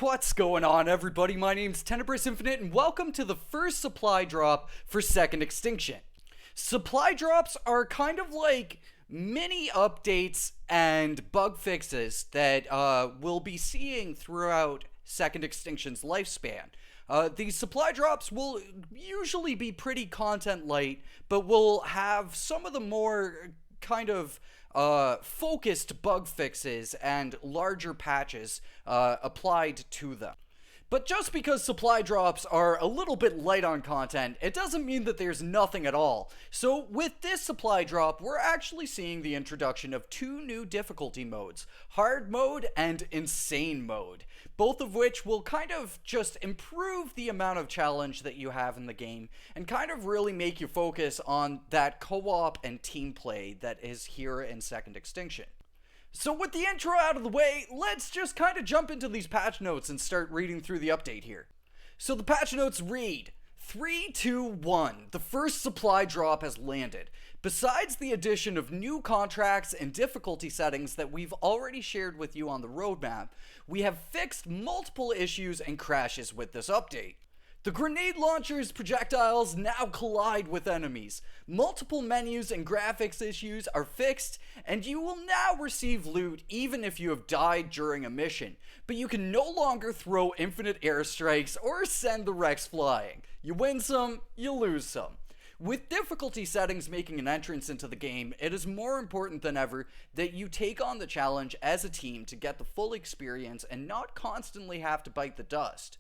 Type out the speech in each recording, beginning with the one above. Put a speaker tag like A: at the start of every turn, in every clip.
A: What's going on, everybody? My name's Tenebrous Infinite, and welcome to the first supply drop for Second Extinction. Supply drops are kind of like mini updates and bug fixes that we'll be seeing throughout Second Extinction's lifespan. These supply drops will usually be pretty content light, but will have some of the more kind of focused bug fixes and larger patches applied to them. But just because supply drops are a little bit light on content, it doesn't mean that there's nothing at all. So with this supply drop, we're actually seeing the introduction of two new difficulty modes, hard mode and insane mode, both of which will kind of just improve the amount of challenge that you have in the game and kind of really make you focus on that co-op and team play that is here in Second Extinction. So with the intro out of the way, let's just kind of jump into these patch notes and start reading through the update here. So the patch notes read, 3, 2, 1, the first supply drop has landed. Besides the addition of new contracts and difficulty settings that we've already shared with you on the roadmap, we have fixed multiple issues and crashes with this update. The grenade launcher's projectiles now collide with enemies. Multiple menus and graphics issues are fixed, and you will now receive loot even if you have died during a mission. But you can no longer throw infinite airstrikes or send the Rex flying. You win some, you lose some. With difficulty settings making an entrance into the game, it is more important than ever that you take on the challenge as a team to get the full experience and not constantly have to bite the dust.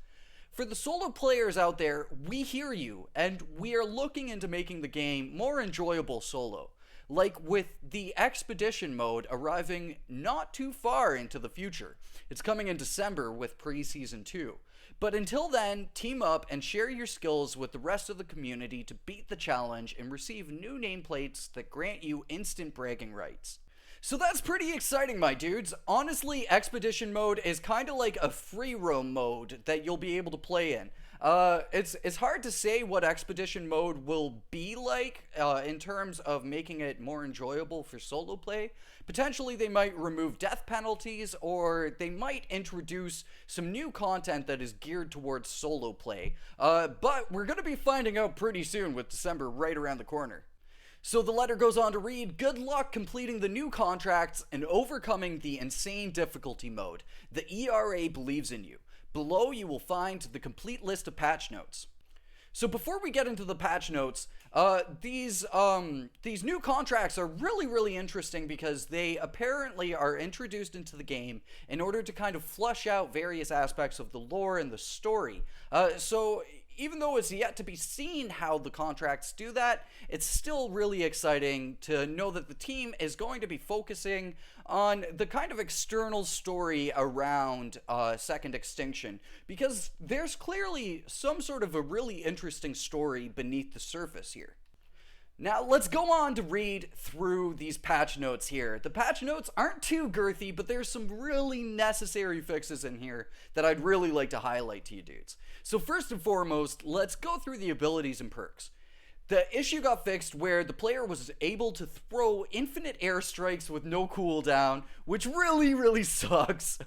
A: For the solo players out there, we hear you, and we are looking into making the game more enjoyable solo. Like with the Expedition mode arriving not too far into the future. It's coming in December with pre-season 2. But until then, team up and share your skills with the rest of the community to beat the challenge and receive new nameplates that grant you instant bragging rights. So that's pretty exciting, my dudes. Honestly, Expedition mode is kind of like a free roam mode that you'll be able to play in. It's hard to say what Expedition mode will be like in terms of making it more enjoyable for solo play. Potentially they might remove death penalties, or they might introduce some new content that is geared towards solo play. But we're going to be finding out pretty soon with December right around the corner. So the letter goes on to read, good luck completing the new contracts and overcoming the insane difficulty mode. The ERA believes in you. Below you will find the complete list of patch notes. So before we get into the patch notes, these new contracts are really interesting because they apparently are introduced into the game in order to kind of flush out various aspects of the lore and the story. So even though it's yet to be seen how the contracts do that, it's still really exciting to know that the team is going to be focusing on the kind of external story around Second Extinction, because there's clearly some sort of a really interesting story beneath the surface here. Now let's go on to read through these patch notes here. The patch notes aren't too girthy, but there's some really necessary fixes in here that I'd really like to highlight to you dudes. So first and foremost, let's go through the abilities and perks. The issue got fixed where the player was able to throw infinite airstrikes with no cooldown, which really sucks.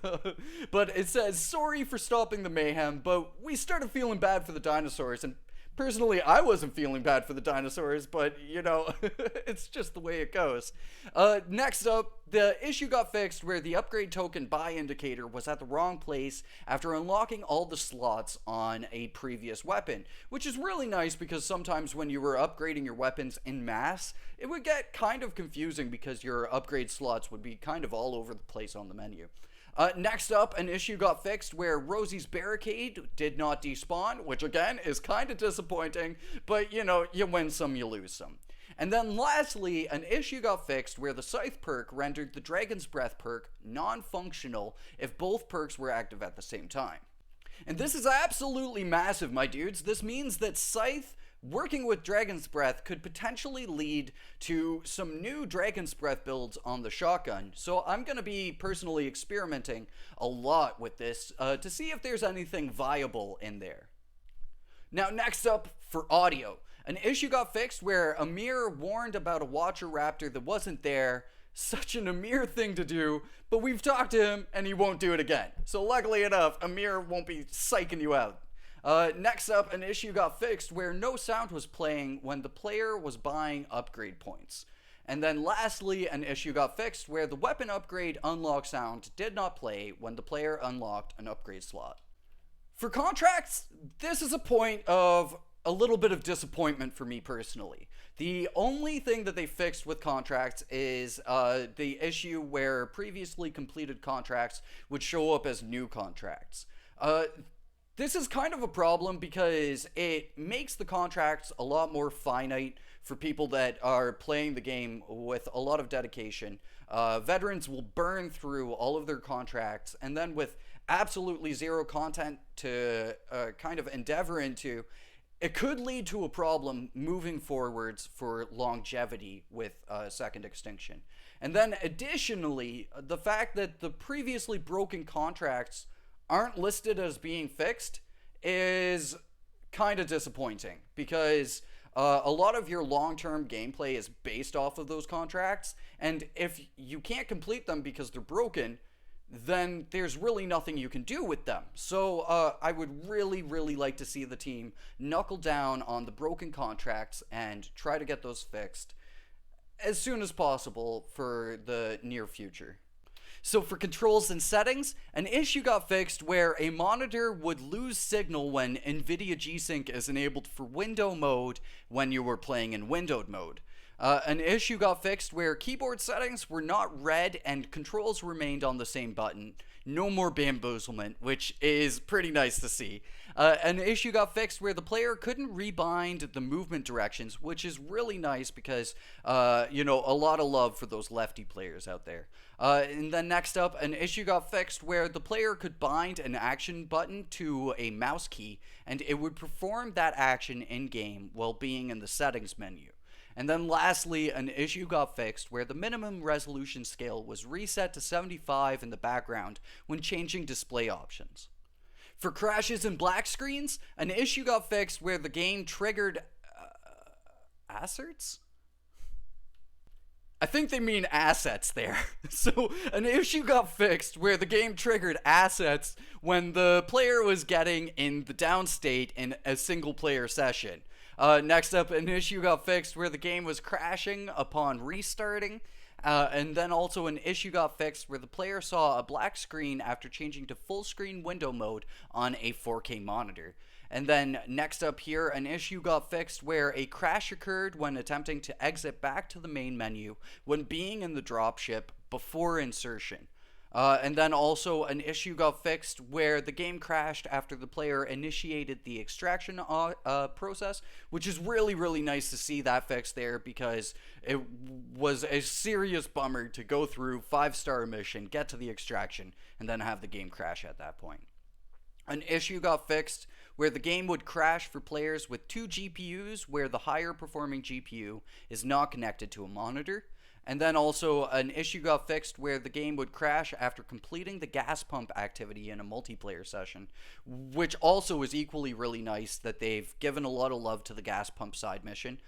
A: But it says, sorry for stopping the mayhem, but we started feeling bad for the dinosaurs, and personally, I wasn't feeling bad for the dinosaurs, but, you know, it's just the way it goes. Next up, the issue got fixed where the upgrade token buy indicator was at the wrong place after unlocking all the slots on a previous weapon, which is really nice because sometimes when you were upgrading your weapons en masse, it would get kind of confusing because your upgrade slots would be kind of all over the place on the menu. Next up, an issue got fixed where Rosie's barricade did not despawn, which again is kind of disappointing, but you know, you win some, you lose some. And then lastly, an issue got fixed where the Scythe perk rendered the Dragon's Breath perk non-functional if both perks were active at the same time. And this is absolutely massive, my dudes. This means that Scythe working with Dragon's Breath could potentially lead to some new Dragon's Breath builds on the shotgun. So I'm going to be personally experimenting a lot with this to see if there's anything viable in there. Now next up, for audio. An issue got fixed where Amir warned about a Watcher Raptor that wasn't there, such an Amir thing to do, but we've talked to him and he won't do it again. So luckily enough, Amir won't be psyching you out. Next up, an issue got fixed where no sound was playing when the player was buying upgrade points. And then lastly, an issue got fixed where the weapon upgrade unlock sound did not play when the player unlocked an upgrade slot. For contracts, this is a point of a little bit of disappointment for me personally. The only thing that they fixed with contracts is the issue where previously completed contracts would show up as new contracts. This is kind of a problem because it makes the contracts a lot more finite for people that are playing the game with a lot of dedication. Veterans will burn through all of their contracts, and then with absolutely zero content to kind of endeavor into, it could lead to a problem moving forwards for longevity with Second Extinction. And then additionally, the fact that the previously broken contracts aren't listed as being fixed is kind of disappointing because a lot of your long-term gameplay is based off of those contracts, and if you can't complete them because they're broken, then there's really nothing you can do with them. So I would really like to see the team knuckle down on the broken contracts and try to get those fixed as soon as possible for the near future. So for controls and settings, an issue got fixed where a monitor would lose signal when NVIDIA G-Sync is enabled for window mode when you were playing in windowed mode. An issue got fixed where keyboard settings were not read and controls remained on the same button. No more bamboozlement, which is pretty nice to see. An issue got fixed where the player couldn't rebind the movement directions, which is really nice because, a lot of love for those lefty players out there. And then next up, an issue got fixed where the player could bind an action button to a mouse key, and it would perform that action in-game while being in the settings menu. And then lastly, an issue got fixed where the minimum resolution scale was reset to 75 in the background when changing display options. For crashes and black screens, an issue got fixed where the game triggered asserts? I think they mean assets there. So an issue got fixed where the game triggered assets when the player was getting in the down state in a single player session. Next up, an issue got fixed where the game was crashing upon restarting. And then also an issue got fixed where the player saw a black screen after changing to full screen window mode on a 4K monitor. And then next up here, an issue got fixed where a crash occurred when attempting to exit back to the main menu when being in the dropship before insertion. And then also an issue got fixed where the game crashed after the player initiated the extraction process, which is really nice to see that fixed there because it was a serious bummer to go through 5-star mission, get to the extraction, and then have the game crash at that point. An issue got fixed where the game would crash for players with 2 GPUs where the higher performing GPU is not connected to a monitor. And then also an issue got fixed where the game would crash after completing the gas pump activity in a multiplayer session, which also is equally really nice that they've given a lot of love to the gas pump side mission,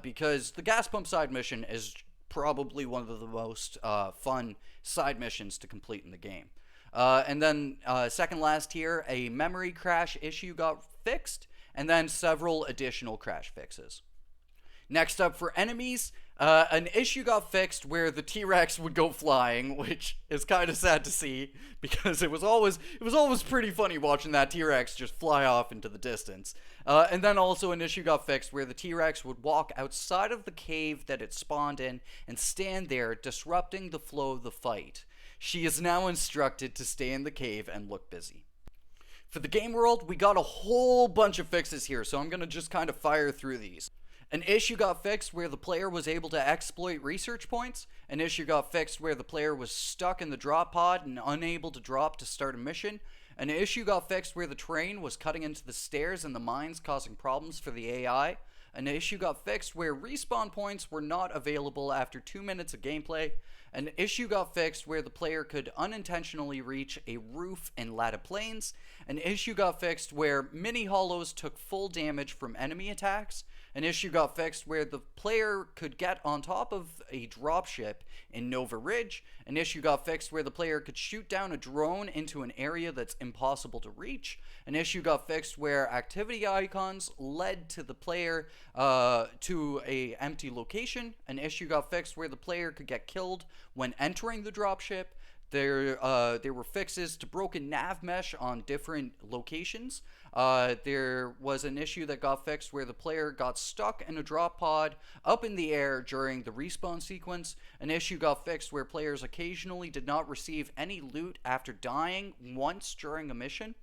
A: because the gas pump side mission is probably one of the most fun side missions to complete in the game. And then second last here, a memory crash issue got fixed, and then several additional crash fixes. Next up for enemies, an issue got fixed where the T-Rex would go flying, which is kind of sad to see because it was always pretty funny watching that T-Rex just fly off into the distance. And then also an issue got fixed where the T-Rex would walk outside of the cave that it spawned in and stand there, disrupting the flow of the fight. She is now instructed to stay in the cave and look busy. For the game world, we got a whole bunch of fixes here, so I'm going to just kind of fire through these. An issue got fixed where the player was able to exploit research points. An issue got fixed where the player was stuck in the drop pod and unable to drop to start a mission. An issue got fixed where the train was cutting into the stairs in the mines, causing problems for the AI. An issue got fixed where respawn points were not available after 2 minutes of gameplay. An issue got fixed where the player could unintentionally reach a roof in Lada Plains. An issue got fixed where mini hollows took full damage from enemy attacks. An issue got fixed where the player could get on top of a dropship in Nova Ridge. An issue got fixed where the player could shoot down a drone into an area that's impossible to reach. An issue got fixed where activity icons led to the player to a empty location. An issue got fixed where the player could get killed when entering the dropship. There were fixes to broken nav mesh on different locations. There was an issue that got fixed where the player got stuck in a drop pod up in the air during the respawn sequence. An issue got fixed where players occasionally did not receive any loot after dying once during a mission.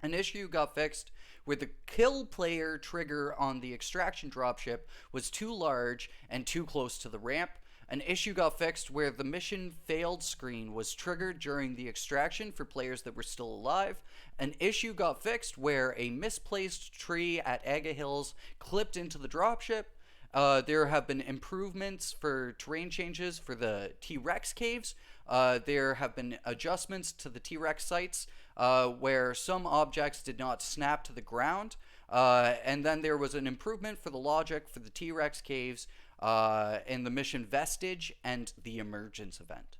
A: An issue got fixed where the kill player trigger on the extraction dropship was too large and too close to the ramp. An issue got fixed where the mission failed screen was triggered during the extraction for players that were still alive. An issue got fixed where a misplaced tree at Aga Hills clipped into the dropship. There have been improvements for terrain changes for the T-Rex caves. There have been adjustments to the T-Rex sites where some objects did not snap to the ground. And then there was an improvement for the logic for the T-Rex caves in the mission Vestige and the Emergence event.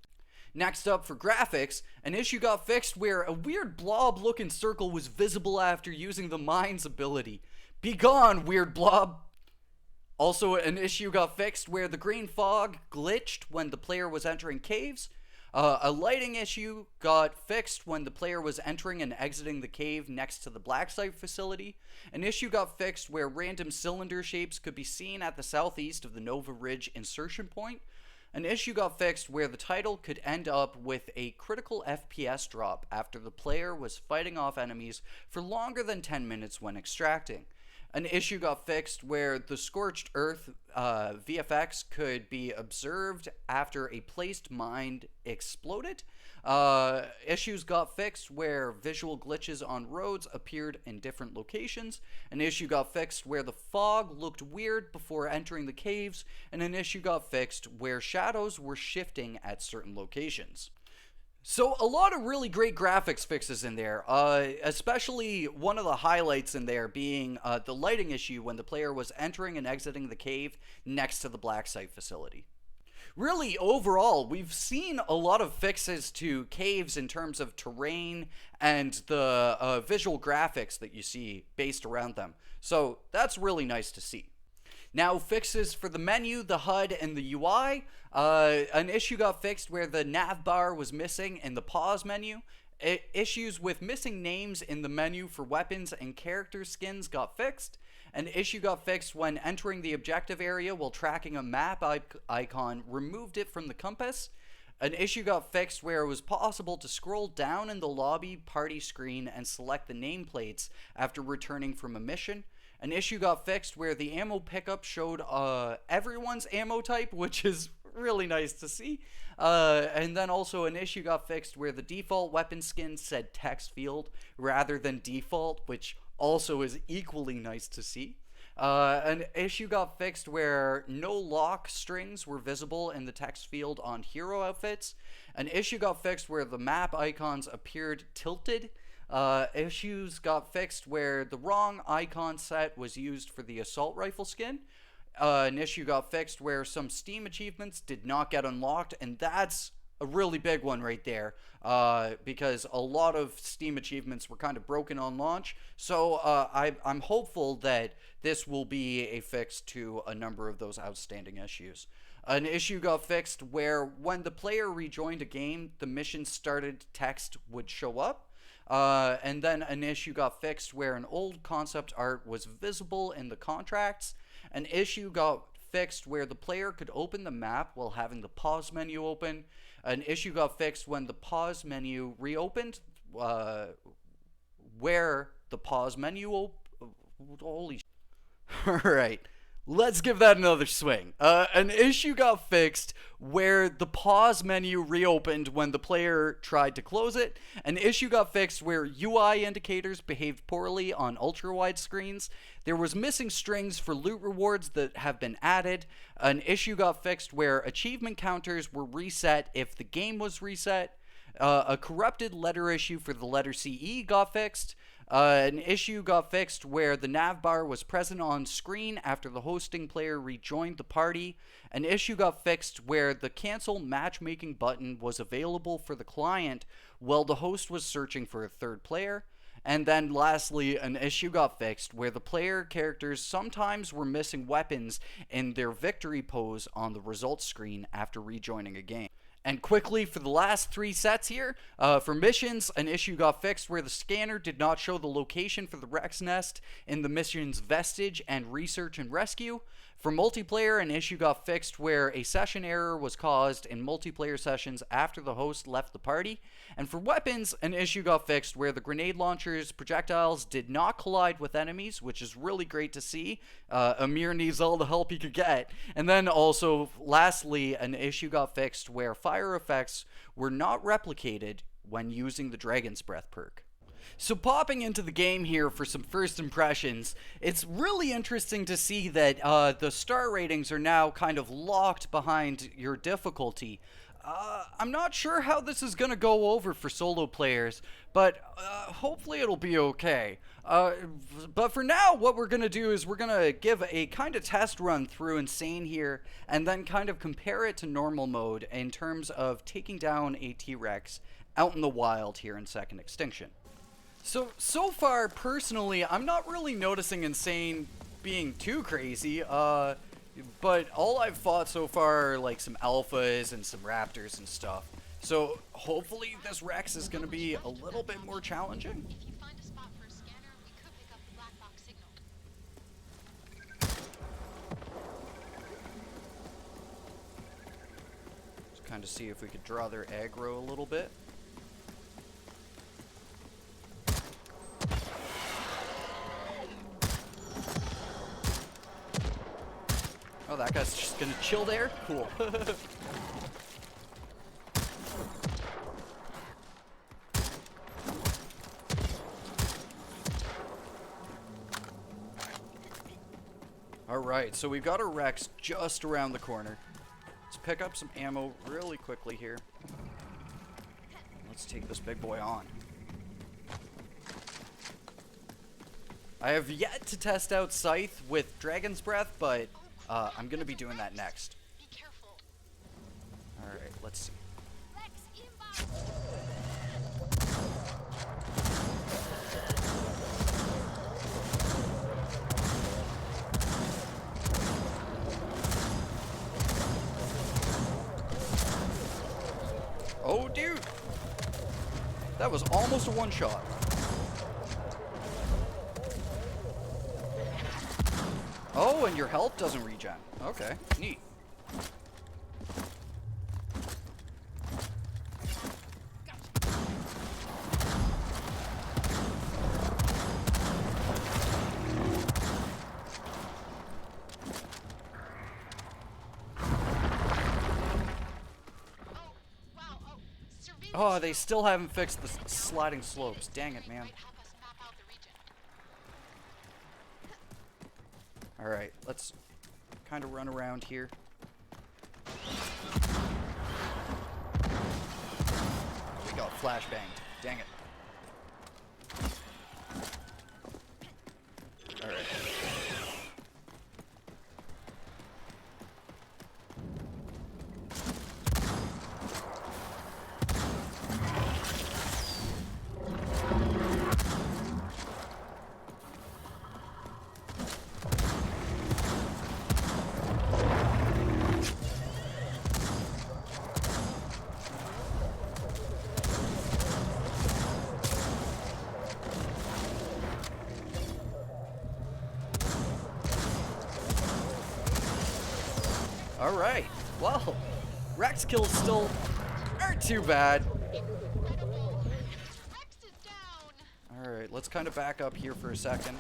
A: Next up for graphics, an issue got fixed where a weird blob looking circle was visible after using the mine's ability. Be gone, weird blob! Also, an issue got fixed where the green fog glitched when the player was entering caves. A lighting issue got fixed when the player was entering and exiting the cave next to the black site facility. An issue got fixed where random cylinder shapes could be seen at the southeast of the Nova Ridge insertion point. An issue got fixed where the title could end up with a critical FPS drop after the player was fighting off enemies for longer than 10 minutes when extracting. An issue got fixed where the Scorched Earth VFX could be observed after a placed mine exploded. Issues got fixed where visual glitches on roads appeared in different locations. An issue got fixed where the fog looked weird before entering the caves. And an issue got fixed where shadows were shifting at certain locations. So a lot of really great graphics fixes in there, especially one of the highlights in there being the lighting issue when the player was entering and exiting the cave next to the black site facility. Really, overall, we've seen a lot of fixes to caves in terms of terrain and the visual graphics that you see based around them. So that's really nice to see. Now, fixes for the menu, the HUD, and the UI. An issue got fixed where the nav bar was missing in the pause menu. Issues with missing names in the menu for weapons and character skins got fixed. An issue got fixed when entering the objective area while tracking a map icon removed it from the compass. An issue got fixed where it was possible to scroll down in the lobby party screen and select the nameplates after returning from a mission. An issue got fixed where the ammo pickup showed everyone's ammo type, which is really nice to see. And then also an issue got fixed where the default weapon skin said text field rather than default, which also is equally nice to see. An issue got fixed where no lock strings were visible in the text field on hero outfits. An issue got fixed where the map icons appeared tilted. Issues got fixed where the wrong icon set was used for the assault rifle skin. An issue got fixed where some Steam achievements did not get unlocked, and that's a really big one right there, because a lot of Steam achievements were kind of broken on launch. So I'm hopeful that this will be a fix to a number of those outstanding issues. An issue got fixed where when the player rejoined a game, the mission started text would show up. And then an issue got fixed where an old concept art was visible in the contracts. An issue got fixed where the player could open the map while having the pause menu open. An issue got fixed when the pause menu reopened, where the pause menu holy Alright, Let's give that another swing. An issue got fixed where the pause menu reopened when the player tried to close it. An issue got fixed where UI indicators behaved poorly on ultra-wide screens. There was missing strings for loot rewards that have been added. An issue got fixed where achievement counters were reset if the game was reset. A corrupted letter issue for the letter CE got fixed. An issue got fixed where the nav bar was present on screen after the hosting player rejoined the party. An issue got fixed where the cancel matchmaking button was available for the client while the host was searching for a third player. And then lastly, an issue got fixed where the player characters sometimes were missing weapons in their victory pose on the results screen after rejoining a game. And quickly, for the last 3 sets here, for missions, an issue got fixed where the scanner did not show the location for the Rex Nest in the mission's Vestige and Research and Rescue. For multiplayer, an issue got fixed where a session error was caused in multiplayer sessions after the host left the party. And for weapons, an issue got fixed where the grenade launcher's projectiles did not collide with enemies, which is really great to see. Amir needs all the help he could get. And then also, lastly, an issue got fixed where fire effects were not replicated when using the Dragon's Breath perk. So popping into the game here for some first impressions, it's really interesting to see that the star ratings are now kind of locked behind your difficulty. I'm not sure how this is going to go over for solo players, but hopefully it'll be okay. But for now, what we're going to do is we're going to give a kind of test run through Insane here, and then kind of compare it to normal mode in terms of taking down a T-Rex out in the wild here in Second Extinction. So far, personally, I'm not really noticing Insane being too crazy, but all I've fought so far are like some alphas and some raptors and stuff. So hopefully this Rex is going to be a little bit more challenging.
B: If you find a spot for a scanner, we could pick up the black box signal.
A: Let's kind of see if we could draw their aggro a little bit. Oh, that guy's just gonna chill there? Cool. Alright, so we've got a Rex just around the corner. Let's pick up some ammo really quickly here. Let's take this big boy on. I have yet to test out Scythe with Dragon's Breath, but I'm gonna be doing that next.
B: Be careful.
A: Alright, let's see.
B: Rex inbound.
A: Oh, dude! That was almost a one-shot. Oh, and your health doesn't regen. Okay, neat. Oh, they still haven't fixed the sliding slopes. Dang it, man. Alright, let's kind of run around here. We got flashbanged. Dang it. Alright. Alright, well, Rex kills still aren't too bad.
B: Rex is down.
A: Alright, let's kind of back up here for a second.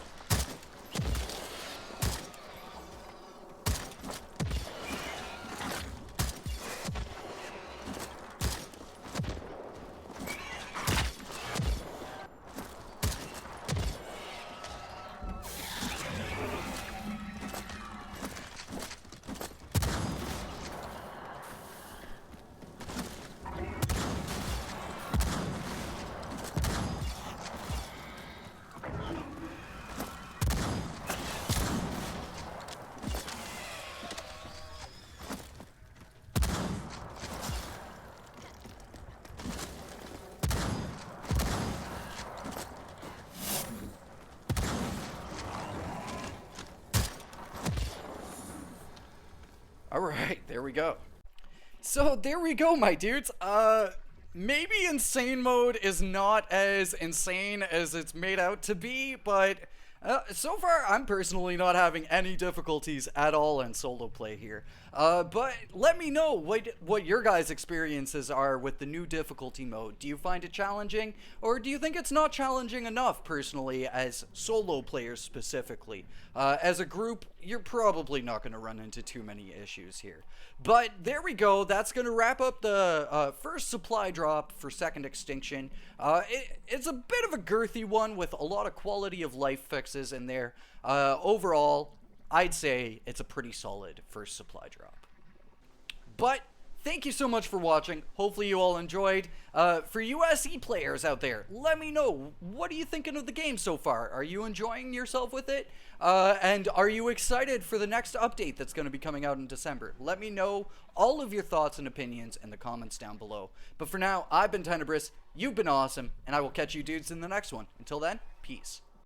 A: Alright, there we go. So there we go, my dudes. Maybe insane mode is not as insane as it's made out to be, but so far I'm personally not having any difficulties at all in solo play here. But let me know what your guys' experiences are with the new difficulty mode. Do you find it challenging, or do you think it's not challenging enough personally as solo players specifically? As a group, you're probably not going to run into too many issues here. But there we go. That's going to wrap up the first supply drop for Second Extinction. It's a bit of a girthy one with a lot of quality of life fixes in there. Overall, I'd say it's a pretty solid first supply drop. But thank you so much for watching. Hopefully you all enjoyed. For USE players out there, let me know, what are you thinking of the game so far? Are you enjoying yourself with it? And are you excited for the next update that's going to be coming out in December? Let me know all of your thoughts and opinions in the comments down below. But for now, I've been Tenebris, you've been awesome, and I will catch you dudes in the next one. Until then, peace.